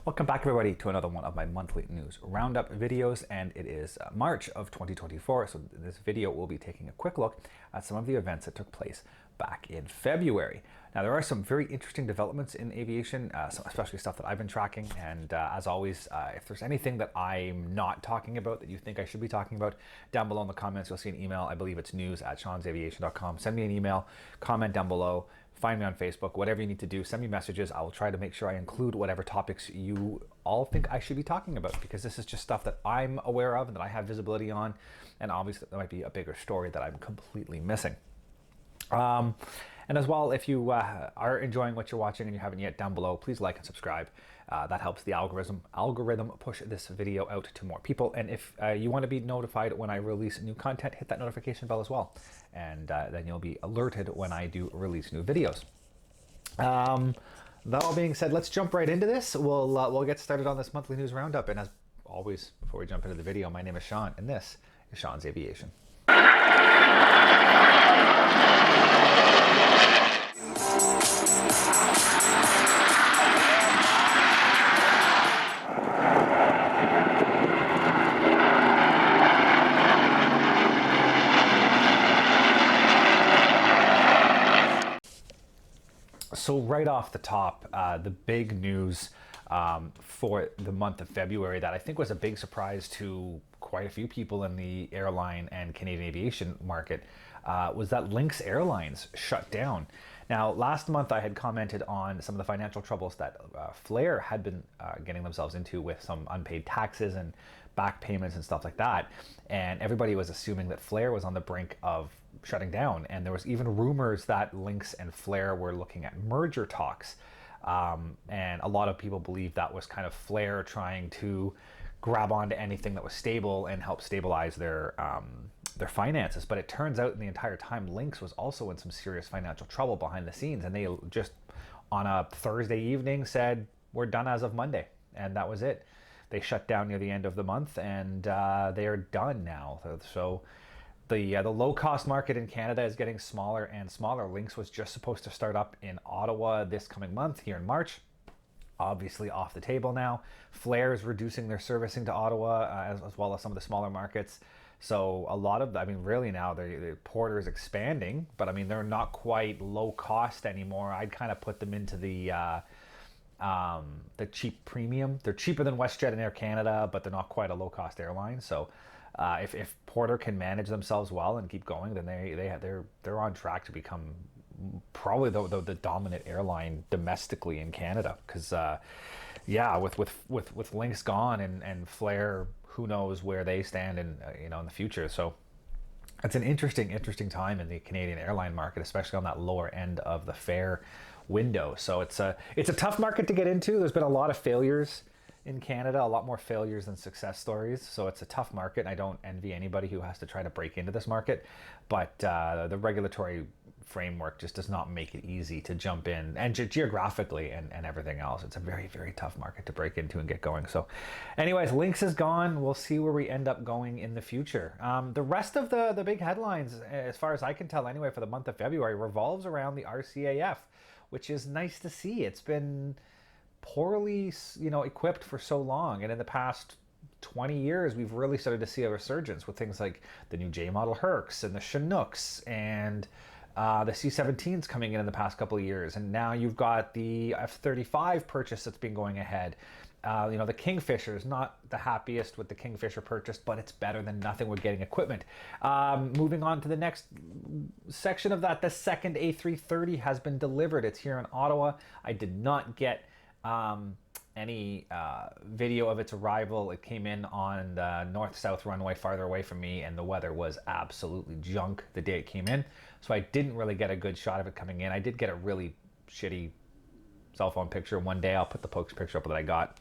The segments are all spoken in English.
Welcome back everybody to another one of my monthly news roundup videos, and it is March of 2024. So in this video we'll be taking a quick look at some of the events that took place back in February. Now there are some very interesting developments in aviation, especially stuff that I've been tracking, and as always, if there's anything that I'm not talking about that you think I should be talking about, down below in the comments you'll see an email. I believe it's news@seansaviation.com. Send me an email, comment down below. Find me on Facebook, whatever you need to do, send me messages. I will try to make sure I include whatever topics you all think I should be talking about, because this is just stuff that I'm aware of and that I have visibility on, and obviously there might be a bigger story that I'm completely missing. And as well, if you are enjoying what you're watching and you haven't yet, down below, please like and subscribe. That helps the algorithm push this video out to more people. And if you want to be notified when I release new content, hit that notification bell as well. And then you'll be alerted when I do release new videos. That all being said, let's jump right into this. We'll get started on this monthly news roundup. And as always, before we jump into the video, my name is Sean, and this is Sean's Aviation. So right off the top, the big news for the month of February that I think was a big surprise to quite a few people in the airline and Canadian aviation market was that Lynx Airlines shut down. Now, last month I had commented on some of the financial troubles that Flair had been getting themselves into with some unpaid taxes and back payments and stuff like that. And everybody was assuming that Flair was on the brink of shutting down. And there was even rumors that Lynx and Flair were looking at merger talks. And a lot of people believe that was kind of Flair trying to grab onto anything that was stable and help stabilize their finances. But it turns out in the entire time, Lynx was also in some serious financial trouble behind the scenes. And they just, on a Thursday evening, said, we're done as of Monday. And that was it. They shut down near the end of the month, and they are done now. So the low-cost market in Canada is getting smaller and smaller. Lynx was just supposed to start up in Ottawa this coming month, here in March. Obviously off the table now. Flair is reducing their servicing to Ottawa, as well as some of the smaller markets. So a lot of, I mean, really now, the Porter's expanding, but I mean, they're not quite low cost anymore. I'd kind of put them into the cheap premium. They're cheaper than WestJet and Air Canada, but they're not quite a low-cost airline. So if Porter can manage themselves well and keep going, then they're on track to become probably the dominant airline domestically in Canada. Because yeah, with Lynx gone and Flair, who knows where they stand in in the future. So it's an interesting time in the Canadian airline market, especially on that lower end of the fare window. So it's a tough market to get into. There's been a lot of failures in Canada, a lot more failures than success stories. So it's a tough market, and I don't envy anybody who has to try to break into this market. But the regulatory framework just does not make it easy to jump in, and geographically and everything else. It's a very, very tough market to break into and get going. So anyways, Lynx is gone. We'll see where we end up going in the future. The rest of the big headlines, as far as I can tell anyway, for the month of February revolves around the RCAF, which is nice to see. It's been poorly, equipped for so long, and in the past 20 years, we've really started to see a resurgence with things like the new J model Hercs and the Chinooks and the C-17s coming in the past couple of years. And now you've got the F-35 purchase that's been going ahead. The Kingfisher is not the happiest with the Kingfisher purchase, but it's better than nothing with getting equipment. Moving on to the next section of that, the second A330 has been delivered. It's here in Ottawa. I did not get any video of its arrival. It came in on the north-south runway farther away from me, and the weather was absolutely junk the day it came in. So I didn't really get a good shot of it coming in. I did get a really shitty cell phone picture one day. I'll put the picture up that I got.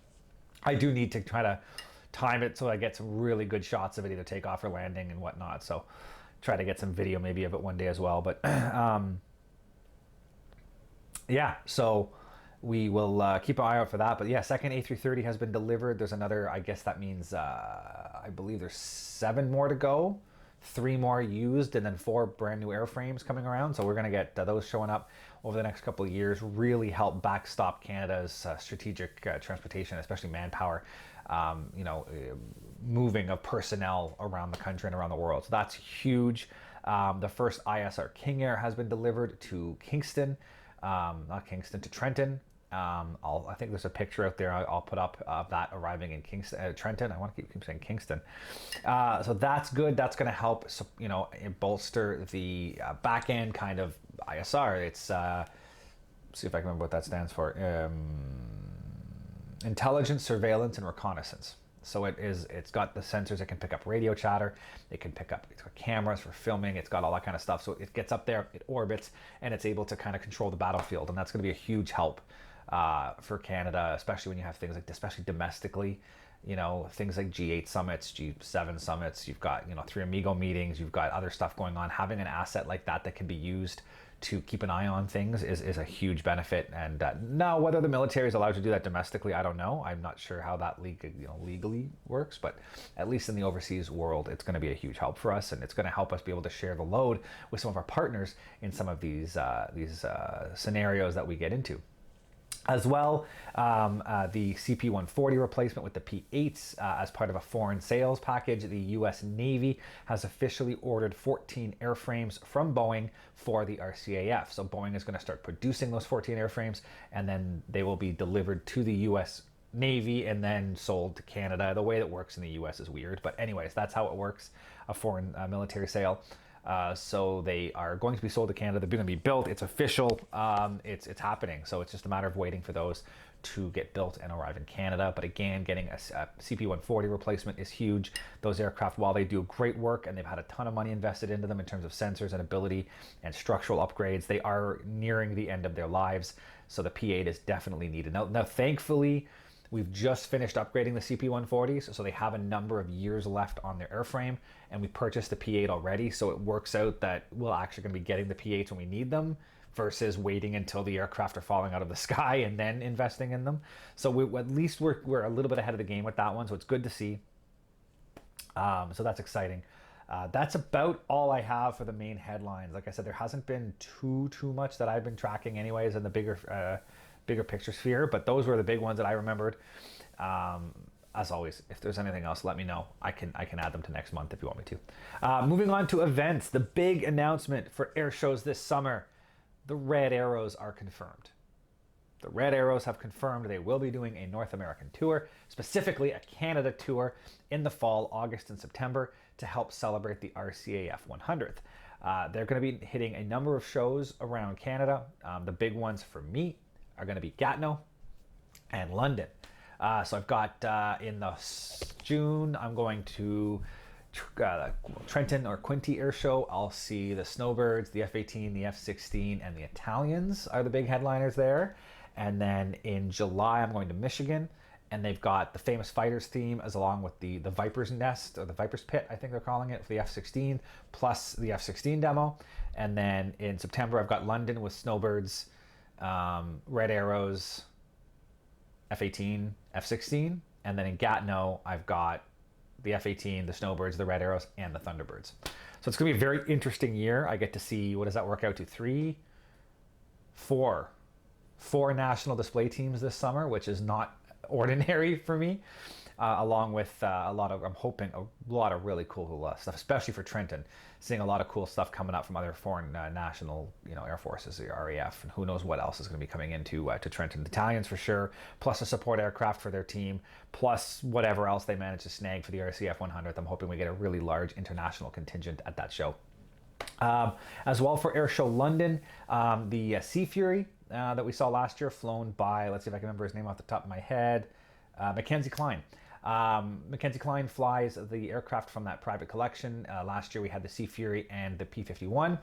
I do need to try to time it so I get some really good shots of it, either takeoff or landing and whatnot. So try to get some video maybe of it one day as well. But yeah, so we will keep an eye out for that. But yeah, second A330 has been delivered. There's another, I guess that means, I believe there's 7 more to go. 3 more used, and then 4 brand new airframes coming around. So we're going to get those showing up. over the next couple of years really help backstop Canada's strategic transportation, especially manpower, moving of personnel around the country and around the world. So that's huge. The first ISR King Air has been delivered to Kingston, to Trenton. I think there's a picture out there I'll put up of that arriving in Kingston, Trenton. I want to keep saying Kingston. So that's good. That's going to help, bolster the back end kind of ISR. It's see if I can remember what that stands for. Intelligence, surveillance, and reconnaissance. So it's got the sensors that can pick up radio chatter. It's got cameras for filming. It's got all that kind of stuff. So it gets up there, it orbits, and it's able to kind of control the battlefield. And that's going to be a huge help for Canada, especially when you have things like, especially domestically, things like G8 summits, G7 summits. You've got, 3 Amigo meetings. You've got other stuff going on. Having an asset like that can be used to keep an eye on things is a huge benefit. And now, whether the military is allowed to do that domestically, I don't know. I'm not sure how that legally works, but at least in the overseas world, it's going to be a huge help for us, and it's going to help us be able to share the load with some of our partners in some of these scenarios that we get into. As well, the CP-140 replacement with the P-8s as part of a foreign sales package. The U.S. Navy has officially ordered 14 airframes from Boeing for the RCAF. So Boeing is going to start producing those 14 airframes, and then they will be delivered to the U.S. Navy and then sold to Canada. The way that works in the U.S. is weird, but anyways, that's how it works, a foreign military sale. So they are going to be sold to Canada. They're going to be built. It's official. It's happening. So it's just a matter of waiting for those to get built and arrive in Canada. But again, getting a CP-140 replacement is huge. Those aircraft, while they do great work and they've had a ton of money invested into them in terms of sensors and ability and structural upgrades, they are nearing the end of their lives. So the P-8 is definitely needed. Now thankfully, we've just finished upgrading the CP-140s, so they have a number of years left on their airframe, and we purchased the P-8 already, so it works out that we're actually going to be getting the P-8s when we need them versus waiting until the aircraft are falling out of the sky and then investing in them. So at least we're a little bit ahead of the game with that one, so it's good to see. So that's exciting. That's about all I have for the main headlines. Like I said, there hasn't been too much that I've been tracking anyways in the bigger picture sphere, but those were the big ones that I remembered. As always, if there's anything else, let me know. I can add them to next month if you want me to. Moving on to events, the big announcement for air shows this summer: the Red Arrows are confirmed. The Red Arrows have confirmed they will be doing a North American tour, specifically a Canada tour, in the fall, August and September, to help celebrate the RCAF 100th. They're going to be hitting a number of shows around Canada. The big ones for me are going to be Gatineau and London. So I've got in the June, I'm going to Trenton or Quinty Air Show. I'll see the Snowbirds, the F-18, the F-16, and the Italians are the big headliners there. And then in July, I'm going to Michigan, and they've got the Famous Fighters theme as along with the Viper's Nest, or the Viper's Pit, I think they're calling it, for the F-16, plus the F-16 demo. And then in September, I've got London with Snowbirds, Red Arrows, F-18, F-16, and then in Gatineau I've got the F-18, the Snowbirds, the Red Arrows, and the Thunderbirds. So it's going to be a very interesting year. I get to see, what does that work out to, four national display teams this summer, which is not ordinary for me. Along with I'm hoping a lot of really cool stuff, especially for Trenton, seeing a lot of cool stuff coming up from other foreign national, air forces, the RAF, and who knows what else is going to be coming into to Trenton. The Italians for sure, plus a support aircraft for their team, plus whatever else they manage to snag for the RCF 100th. I'm hoping we get a really large international contingent at that show. As well for Airshow London, the Sea Fury that we saw last year, flown by, let's see if I can remember his name off the top of my head, Mackenzie Klein. Mackenzie Klein flies the aircraft from that private collection. Last year we had the Sea Fury and the P-51.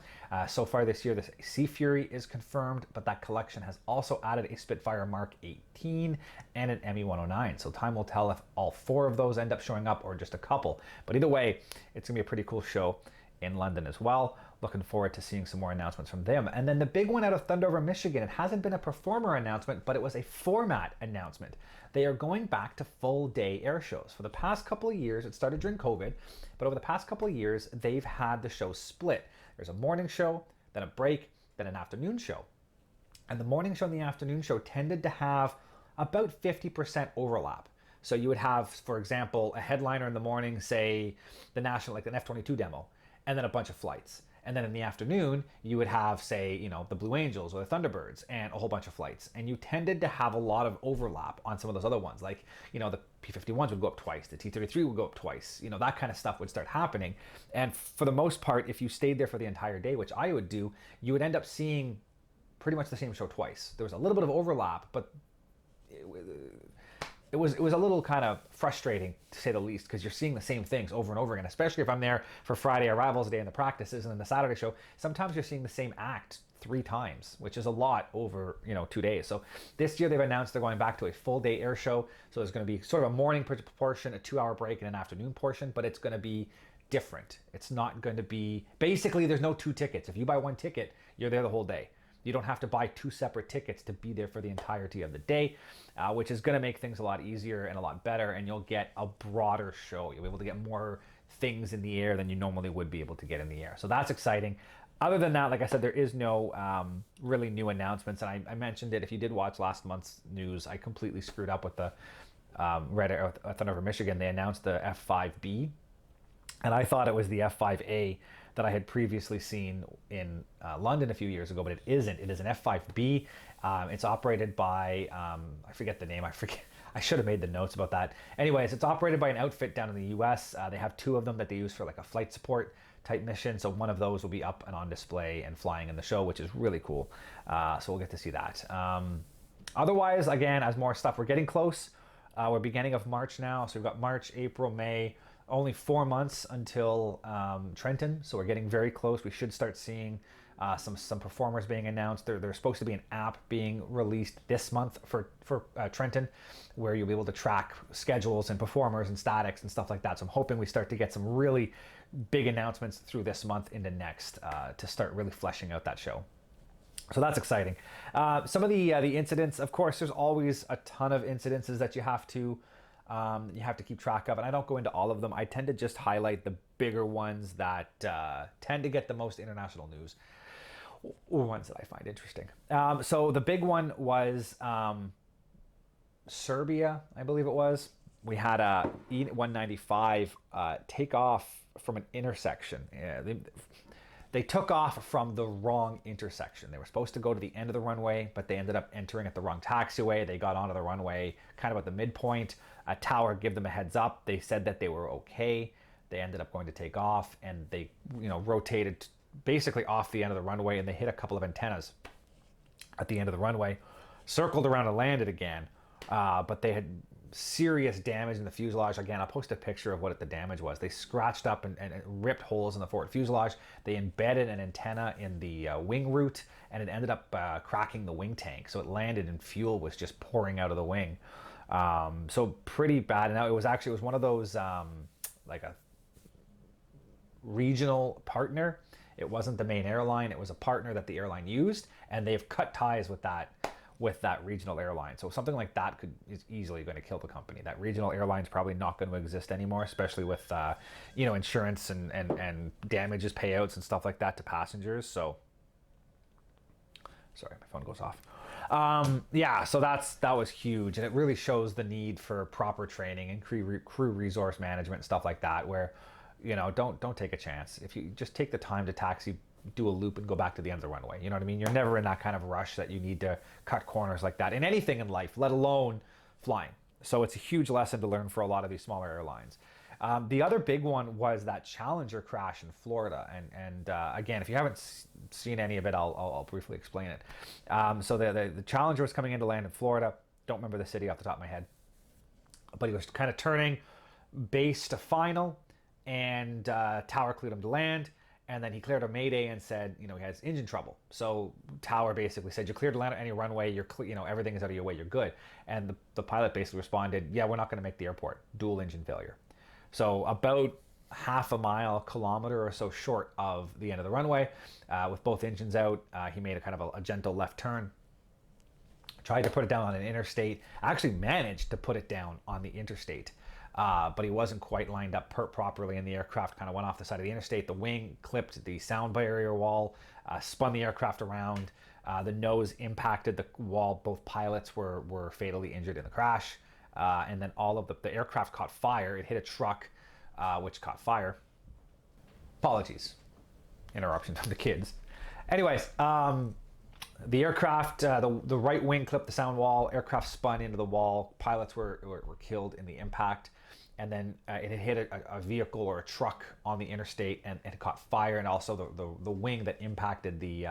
So far this year the Sea Fury is confirmed, but that collection has also added a Spitfire Mark 18 and an ME-109. So time will tell if all 4 of those end up showing up or just a couple. But either way, it's going to be a pretty cool show in London as well. Looking forward to seeing some more announcements from them. And then the big one out of Thundover, Michigan, it hasn't been a performer announcement, but it was a format announcement. They are going back to full day air shows. For the past couple of years, it started during COVID, but over the past couple of years, they've had the show split. There's a morning show, then a break, then an afternoon show. And the morning show and the afternoon show tended to have about 50% overlap. So you would have, for example, a headliner in the morning, say the national, like an F-22 demo, and then a bunch of flights. And then in the afternoon, you would have, say, the Blue Angels or the Thunderbirds and a whole bunch of flights. And you tended to have a lot of overlap on some of those other ones. Like, the P-51s would go up twice, the T-33 would go up twice. That kind of stuff would start happening. And for the most part, if you stayed there for the entire day, which I would do, you would end up seeing pretty much the same show twice. There was a little bit of overlap, but it was a little kind of frustrating, to say the least, because you're seeing the same things over and over again, especially if I'm there for Friday arrivals day and the practices, and then the Saturday show. Sometimes you're seeing the same act 3 times, which is a lot over 2 days. So this year they've announced they're going back to a full day air show. So there's going to be sort of a morning portion, a 2-hour break, and an afternoon portion, but it's going to be different. It's not going to be, basically there's no 2 tickets. If you buy 1 ticket, you're there the whole day. You don't have to buy 2 separate tickets to be there for the entirety of the day, which is going to make things a lot easier and a lot better, and you'll get a broader show. You'll be able to get more things in the air than you normally would be able to get in the air. So that's exciting. Other than that, like I said, there is no really new announcements, and I mentioned it. If you did watch last month's news, I completely screwed up with the Red Air Thunder over Michigan. They announced the F5B, and I thought it was the F5A that I had previously seen in London a few years ago, but it isn't. It is an F5B. It's operated by, I forget the name. I should have made the notes about that. Anyways, it's operated by an outfit down in the US. They have 2 of them that they use for like a flight support type mission. So one of those will be up and on display and flying in the show, which is really cool. So we'll get to see that. Otherwise, again, as more stuff, we're getting close. We're beginning of March now. So we've got March, April, May. Only 4 months until Trenton, so we're getting very close. We should start seeing some performers being announced. There's supposed to be an app being released this month for Trenton, where you'll be able to track schedules and performers and statics and stuff like that. So I'm hoping we start to get some really big announcements through this month into next to start really fleshing out that show. So that's exciting. Some of the incidents, of course, there's always a ton of incidences that you have to keep track of, and I don't go into all of them. I tend to just highlight the bigger ones that tend to get the most international news, or ones that I find interesting. So the big one was Serbia, I believe it was. We had a E-195 take off from an intersection. They took off from the wrong intersection. They were supposed to go to the end of the runway, but they ended up entering at the wrong taxiway. They got onto the runway kind of at the midpoint. A tower gave them a heads up. They said that they were okay. They ended up going to take off, and they rotated basically off the end of the runway, and they hit a couple of antennas at the end of the runway, circled around and landed again. But they had serious damage in the fuselage. Again, I'll post a picture of what the damage was. They scratched up and ripped holes in the forward fuselage. They embedded an antenna in the wing root, and it ended up cracking the wing tank. So it landed and fuel was just pouring out of the wing. So pretty bad. And now it was one of those like a regional partner. It wasn't the main airline. It was a partner that the airline used, and they've cut ties with that regional airline. So something like that is easily going to kill the company. That regional airline's probably not going to exist anymore, especially with insurance and damages payouts and stuff like that to passengers. So sorry, my phone goes off. So that was huge, and it really shows the need for proper training and crew resource management and stuff like that, where don't take a chance. If you just take the time to taxi, do a loop, and go back to the end of the runway. You know what I mean? You're never in that kind of rush that you need to cut corners like that in anything in life, let alone flying. So it's a huge lesson to learn for a lot of these smaller airlines. The other big one was that Challenger crash in Florida. And again, if you haven't seen any of it, I'll briefly explain it. So the Challenger was coming in to land in Florida. Don't remember the city off the top of my head. But he was kind of turning base to final, and Tower cleared him to land. And then he cleared a mayday and said, he has engine trouble. So Tower basically said, you're cleared to land at any runway. You're everything is out of your way. You're good. And the pilot basically responded, yeah, we're not going to make the airport. Dual engine failure. So about half a kilometer or so short of the end of the runway, with both engines out, he made a kind of a gentle left turn, tried to put it down on an interstate, actually managed to put it down on the interstate. But he wasn't quite lined up properly, and the aircraft kind of went off the side of the interstate. The wing clipped the sound barrier wall, spun the aircraft around, The nose impacted the wall. Both pilots were fatally injured in the crash. And then all of the aircraft caught fire. It hit a truck, which caught fire. Apologies. Interruption from the kids. Anyways, the aircraft, the right wing clipped the sound wall. Aircraft spun into the wall. Pilots were killed in the impact. And then it had hit a vehicle or a truck on the interstate, and it caught fire. And also the wing that impacted the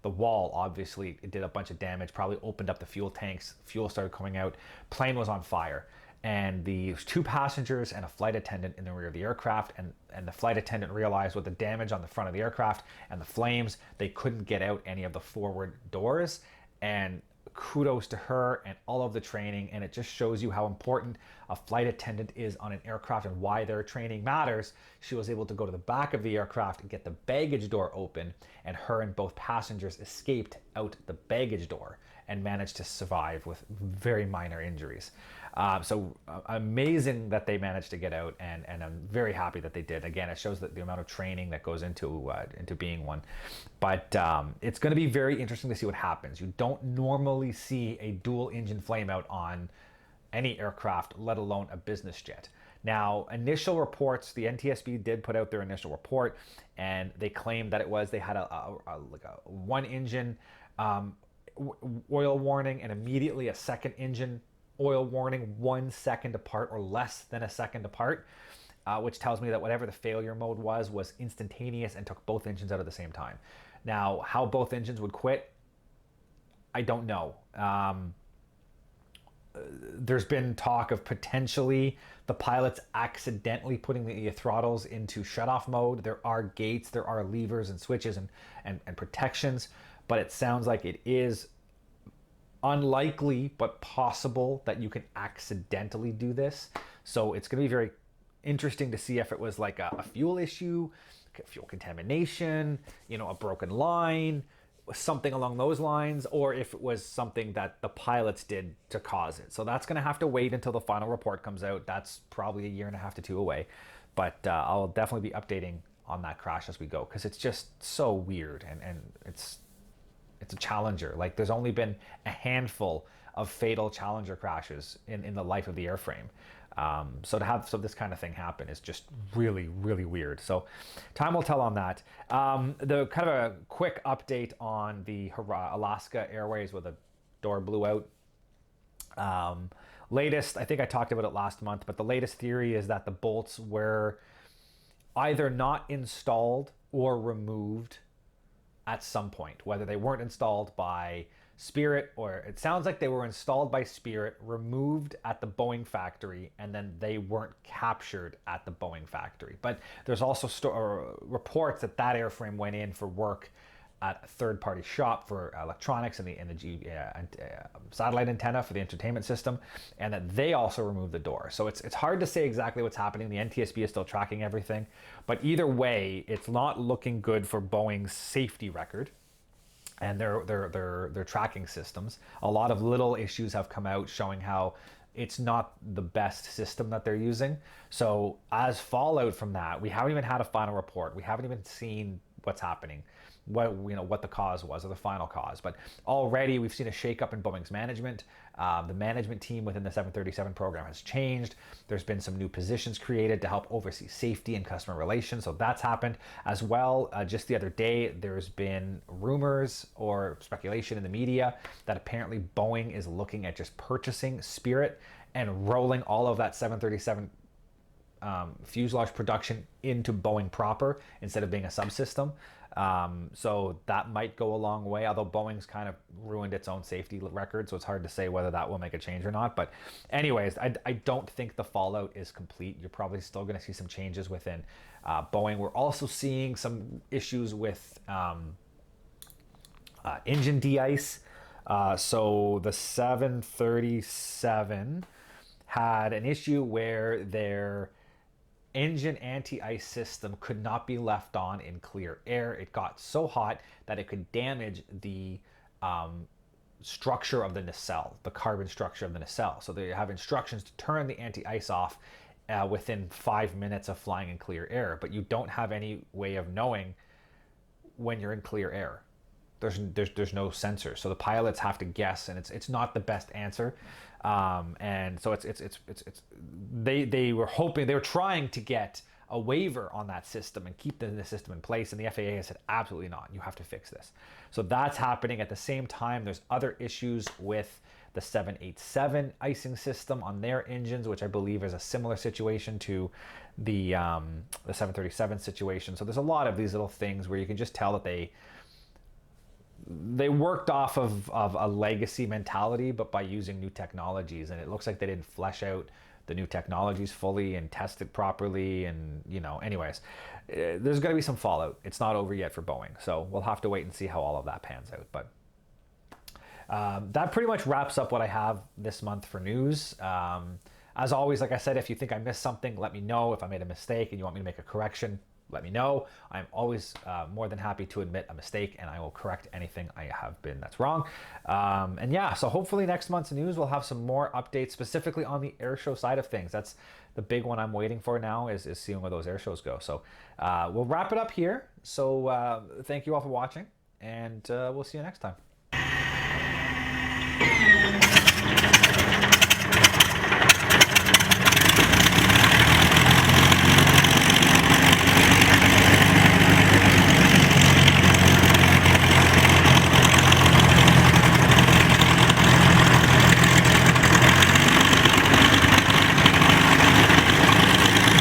wall, obviously, it did a bunch of damage. Probably opened up the fuel tanks. Fuel started coming out. Plane was on fire. And the 2 passengers and a flight attendant in the rear of the aircraft, and the flight attendant realized with the damage on the front of the aircraft and the flames, they couldn't get out any of the forward doors. And kudos to her and all of the training, and it just shows you how important a flight attendant is on an aircraft and why their training matters. She was able to go to the back of the aircraft and get the baggage door open, and her and both passengers escaped out the baggage door and managed to survive with very minor injuries. So amazing that they managed to get out, and I'm very happy that they did. Again, it shows that the amount of training that goes into being one. But it's going to be very interesting to see what happens. You don't normally see a dual engine flameout on any aircraft, let alone a business jet. Now, initial reports, the NTSB did put out their initial report, and they claimed that they had a one engine oil warning, and immediately a second engine oil warning 1 second apart or less than a second apart, which tells me that whatever the failure mode was instantaneous and took both engines out at the same time. Now, how both engines would quit, I don't know. There's been talk of potentially the pilots accidentally putting the throttles into shutoff mode. There are gates, there are levers and switches and protections, but it sounds like it is unlikely but possible that you can accidentally do this. So it's going to be very interesting to see if it was like a fuel issue, fuel contamination, a broken line, something along those lines, or if it was something that the pilots did to cause it. So that's going to have to wait until the final report comes out. That's probably 1.5 to 2 years away, but I'll definitely be updating on that crash as we go, because it's just so weird, and it's a Challenger. Like, there's only been a handful of fatal Challenger crashes in the life of the airframe. So to have this kind of thing happen is just really, really weird. So time will tell on that. The kind of a quick update on the Alaska Airways where the door blew out. Latest, I think I talked about it last month, but the latest theory is that the bolts were either not installed or removed at some point, whether they weren't installed by Spirit, or it sounds like they were installed by Spirit, removed at the Boeing factory, and then they weren't captured at the Boeing factory. But there's also reports that airframe went in for work at a third-party shop for electronics and the satellite antenna for the entertainment system, and that they also removed the door. So it's hard to say exactly what's happening. The NTSB is still tracking everything, but either way, it's not looking good for Boeing's safety record and their tracking systems. A lot of little issues have come out showing how it's not the best system that they're using. So as fallout from that, we haven't even had a final report. We haven't even seen what's happening, what the cause was, or the final cause. But already we've seen a shakeup in Boeing's management. The management team within the 737 program has changed. There's been some new positions created to help oversee safety and customer relations. So that's happened as well. Just the other day, there's been rumors or speculation in the media that apparently Boeing is looking at just purchasing Spirit and rolling all of that 737 fuselage production into Boeing proper instead of being a subsystem. So that might go a long way, although Boeing's kind of ruined its own safety record, so it's hard to say whether that will make a change or not. But anyways, I don't think the fallout is complete. You're probably still going to see some changes within Boeing. We're also seeing some issues with engine de-ice. So the 737 had an issue where their engine anti-ice system could not be left on in clear air. It got so hot that it could damage the structure of the nacelle, the carbon structure of the nacelle. So they have instructions to turn the anti-ice off within 5 minutes of flying in clear air, but you don't have any way of knowing when you're in clear air. there's no sensor, so the pilots have to guess, and it's not the best answer. And so they were hoping, they were trying to get a waiver on that system and keep the system in place, and the FAA has said absolutely not, you have to fix this. So that's happening. At the same time, there's other issues with the 787 icing system on their engines, which I believe is a similar situation to the 737 situation. So there's a lot of these little things where you can just tell that they worked off of a legacy mentality, but by using new technologies, and it looks like they didn't flesh out the new technologies fully and test it properly. And anyways, there's going to be some fallout. It's not over yet for Boeing, so we'll have to wait and see how all of that pans out. But that pretty much wraps up what I have this month for news. As always, like I said, if you think I missed something, let me know. If I made a mistake and you want me to make a correction, let me know. I'm always more than happy to admit a mistake, and I will correct anything I have been that's wrong. And yeah, so hopefully next month's news we'll have some more updates specifically on the airshow side of things. That's the big one I'm waiting for now, is seeing where those airshows go. So we'll wrap it up here. So thank you all for watching, and we'll see you next time.